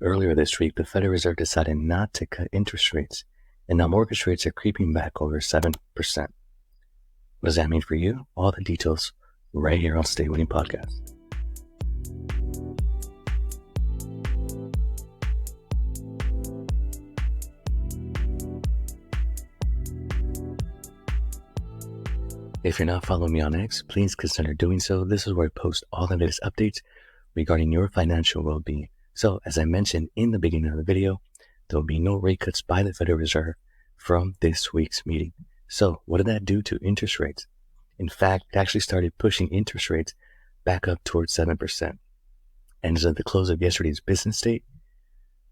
Earlier this week, the Federal Reserve decided not to cut interest rates, and now mortgage rates are creeping back over 7%. What does that mean for you? All the details right here on Stay Winning Podcast. If you're not following me on X, please consider doing so. This is where I post all the latest updates regarding your financial well-being. So, as I mentioned in the beginning of the video, there will be no rate cuts by the Federal Reserve from this week's meeting. So, what did that do to interest rates? In fact, it actually started pushing interest rates back up towards 7%. And as of the close of yesterday's business day,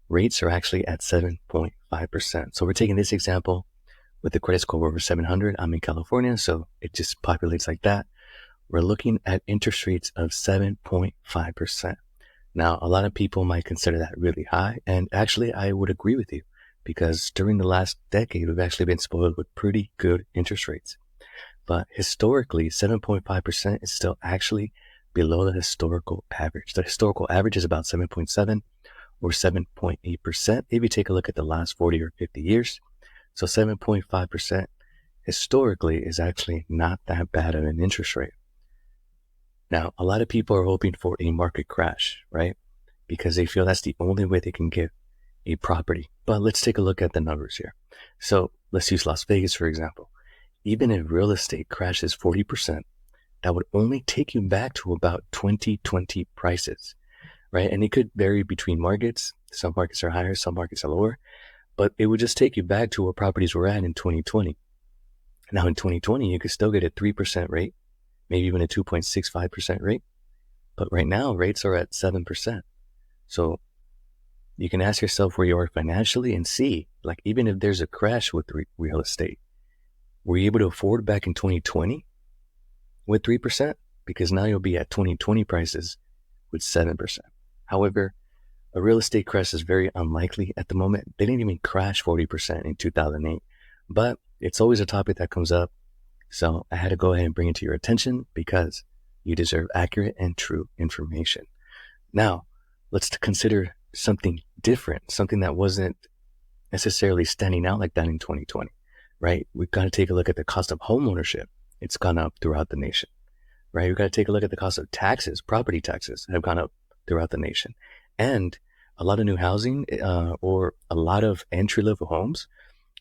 rates are actually at 7.5%. So, we're taking this example with the credit score over 700. I'm in California, so it just populates like that. We're looking at interest rates of 7.5%. Now, a lot of people might consider that really high, and actually I would agree with you because during the last decade, we've actually been spoiled with pretty good interest rates. But historically, 7.5% is still actually below the historical average. The historical average is about 7.7 or 7.8% if you take a look at the last 40 or 50 years. So 7.5% historically is actually not that bad of an interest rate. Now, a lot of people are hoping for a market crash, right? Because they feel that's the only way they can get a property. But let's take a look at the numbers here. So let's use Las Vegas, for example. Even if real estate crashes 40%, that would only take you back to about 2020 prices, right? And it could vary between markets. Some markets are higher, some markets are lower, but it would just take you back to where properties were at in 2020. Now in 2020, you could still get a 3% rate, maybe even a 2.65% rate. But right now, rates are at 7%. So you can ask yourself where you are financially and see, like, even if there's a crash with real estate, were you able to afford back in 2020 with 3%? Because now you'll be at 2020 prices with 7%. However, a real estate crash is very unlikely at the moment. They didn't even crash 40% in 2008, but it's always a topic that comes up. So I had to go ahead and bring it to your attention because you deserve accurate and true information. Now, let's consider something different, something that wasn't necessarily standing out like that in 2020, right? We've got to take a look at the cost of home ownership. It's gone up throughout the nation, right? We've got to take a look at the cost of taxes. Property taxes have gone up throughout the nation. And a lot of new housing or a lot of entry-level homes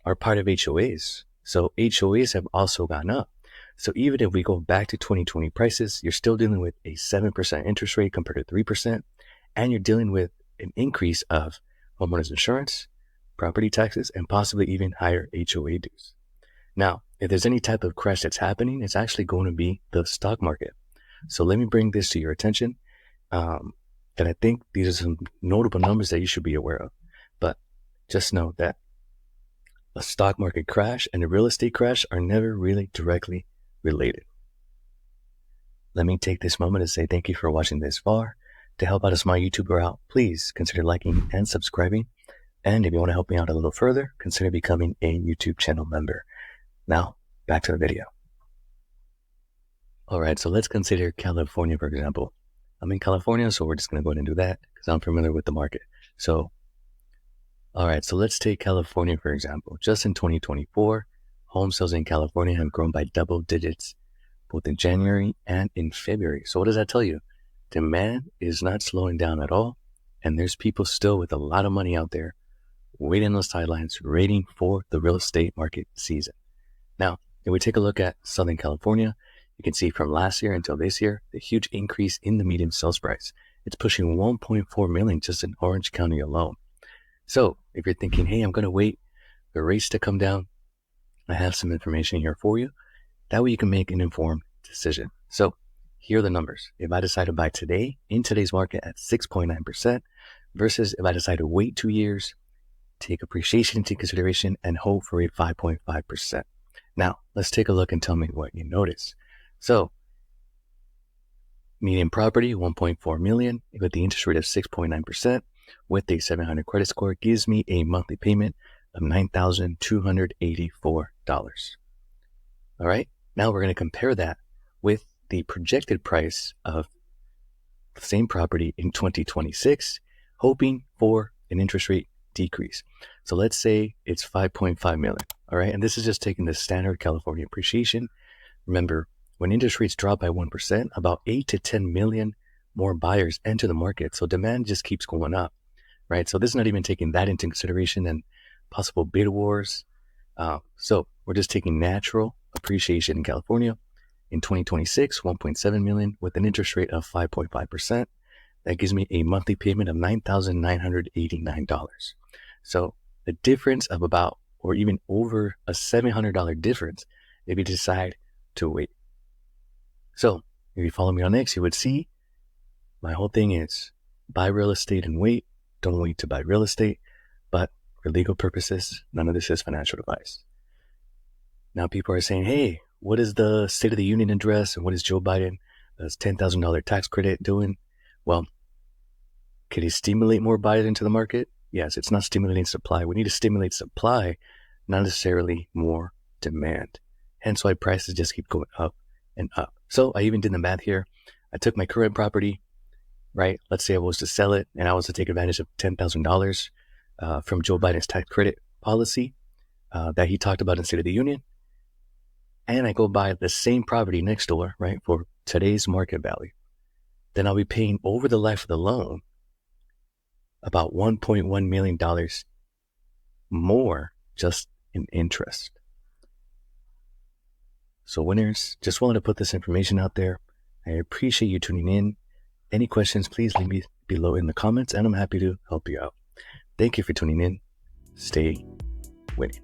are part of HOAs. So HOAs have also gone up. So even if we go back to 2020 prices, you're still dealing with a 7% interest rate compared to 3%. And you're dealing with an increase of homeowners insurance, property taxes, and possibly even higher HOA dues. Now, if there's any type of crash that's happening, it's actually going to be the stock market. So let me bring this to your attention. That I think these are some notable numbers that you should be aware of. But just know that a stock market crash and a real estate crash are never really directly related. Let me take this moment to say thank you for watching this far. To help out a small YouTuber out, please consider liking and subscribing. And if you want to help me out a little further, consider becoming a YouTube channel member. Now, back to the video. All right, so let's consider California, for example. I'm in California, so we're just going to go ahead and do that because I'm familiar with the market. So, all right, so let's take California, for example. Just in 2024, home sales in California have grown by double digits, both in January and in February. So what does that tell you? Demand is not slowing down at all. And there's people still with a lot of money out there waiting on the sidelines, waiting for the real estate market season. Now, if we take a look at Southern California, you can see from last year until this year, the huge increase in the median sales price. It's pushing 1.4 million just in Orange County alone. So if you're thinking, hey, I'm going to wait for rates to come down, I have some information here for you. That way you can make an informed decision. So here are the numbers. If I decide to buy today, in today's market at 6.9%, versus if I decide to wait 2 years, take appreciation into consideration, and hope for a 5.5%. Now, let's take a look and tell me what you notice. So, median property, 1.4 million, with the interest rate of 6.9%, with a 700 credit score, gives me a monthly payment of $9,284. All right, now we're going to compare that with the projected price of the same property in 2026, hoping for an interest rate decrease. So let's say it's 5.5 million. All right. And this is just taking the standard California appreciation. Remember, when interest rates drop by 1%, about 8 to 10 million more buyers enter the market. So demand just keeps going up, right? So this is not even taking that into consideration and possible bid wars. So we're just taking natural appreciation in California. In 2026, 1.7 million with an interest rate of 5.5%. That gives me a monthly payment of $9,989. So the difference of about, or even over a $700 difference if you decide to wait. So if you follow me on X, you would see my whole thing is buy real estate and wait. Don't wait to buy real estate. But for legal purposes, none of this is financial advice. Now people are saying, hey, what is the State of the Union address and what is Joe Biden's $10,000 tax credit doing? Well, could he stimulate more buyers into the market? Yes, it's not stimulating supply. We need to stimulate supply, not necessarily more demand. Hence why prices just keep going up and up. So I even did the math here. I took my current property, right? Let's say I was to sell it and I was to take advantage of $10,000 from Joe Biden's tax credit policy that he talked about in State of the Union. And I go buy the same property next door, right, for today's market value. Then I'll be paying over the life of the loan about $1.1 million more just in interest. So winners, just wanted to put this information out there. I appreciate you tuning in. Any questions, please leave me below in the comments and I'm happy to help you out. Thank you for tuning in. Stay winning.